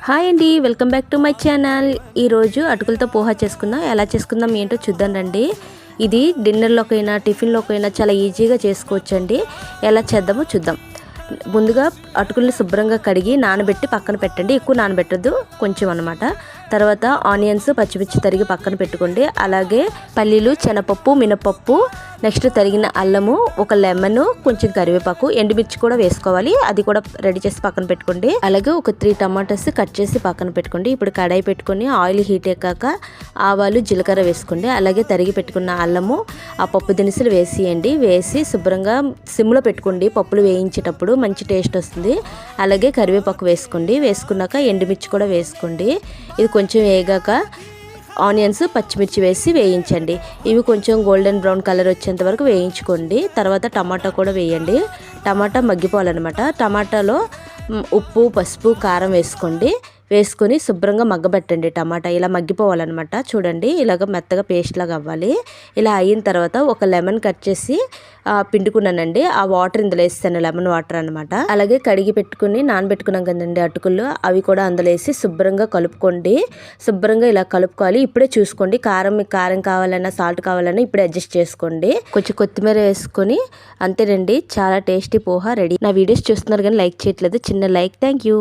Hi అండి, welcome back to my channel. ఈరోజు అటుకులతో పోహా చేసుకుందాం. ఎలా చేసుకుందాం ఏంటో చూద్దాం రండి. ఇది డిన్నర్లోకైనా టిఫిన్లోకైనా చాలా ఈజీగా చేసుకోవచ్చండి. ఎలా చేద్దామో చూద్దాం. ముందుగా అటుకుల్ని శుభ్రంగా కడిగి నానబెట్టి పక్కన పెట్టండి. ఎక్కువ నానబెట్టద్దు, కొంచెం అన్నమాట. తర్వాత ఆనియన్స్, పచ్చిమిర్చి తరిగి పక్కన పెట్టుకోండి. అలాగే పల్లీలు, శనగపప్పు, మినపప్పు, నెక్స్ట్ తరిగిన అల్లము, ఒక లెమన్, కొంచెం కరివేపాకు, ఎండుమిర్చి కూడా వేసుకోవాలి. అది కూడా రెడీ చేసి పక్కన పెట్టుకోండి. అలాగే ఒక 3 టమాటాస్ కట్ చేసి పక్కన పెట్టుకోండి. ఇప్పుడు కడాయి పెట్టుకొని ఆయిల్ హీట్ ఎక్కాక ఆవాలు, జీలకర్ర వేసుకోండి. అలాగే తరిగి పెట్టుకున్న అల్లము, ఆ పప్పు దినుసులు వేసేయండి. వేసి శుభ్రంగా సిమ్లో పెట్టుకోండి. పప్పులు వేయించేటప్పుడు మంచి టేస్ట్ వస్తుంది. అలాగే కరివేపాకు వేసుకోండి. వేసుకున్నాక ఎండుమిర్చి కూడా వేసుకోండి. ఇది కొంచెం వేగాక ఆనియన్స్, పచ్చిమిర్చి వేసి వేయించండి. ఇవి కొంచెం గోల్డెన్ బ్రౌన్ కలర్ వచ్చేంత వరకు వేయించుకోండి. తర్వాత టమాటా కూడా వేయండి. టమాటా మగ్గిపోవాలన్నమాట. టమాటాలో ఉప్పు, పసుపు, కారం వేసుకోండి. వేసుకొని శుభ్రంగా మగ్గబెట్టండి. టమాటా ఇలా మగ్గిపోవాలన్నమాట. చూడండి, ఇలాగ మెత్తగా పేస్ట్ లాగా అవ్వాలి. ఇలా అయిన తర్వాత ఒక లెమన్ కట్ చేసి పిండుకున్నానండి. ఆ వాటర్ ఇందులో వేస్తాను, లెమన్ వాటర్ అనమాట. అలాగే కడిగి పెట్టుకుని నానబెట్టుకున్నాం కదండి అటుకులు, అవి కూడా అందులో వేసి శుభ్రంగా కలుపుకోండి. శుభ్రంగా ఇలా కలుపుకోవాలి. ఇప్పుడే చూసుకోండి, మీకు కారం కావాలన్నా సాల్ట్ కావాలన్నా ఇప్పుడే అడ్జస్ట్ చేసుకోండి. కొంచెం కొత్తిమీర వేసుకొని అంతేనండి, చాలా టేస్టీ పోహా రెడీ. నా వీడియోస్ చూస్తున్నారు కానీ లైక్ చేయట్లేదు, చిన్న లైక్. Thank you.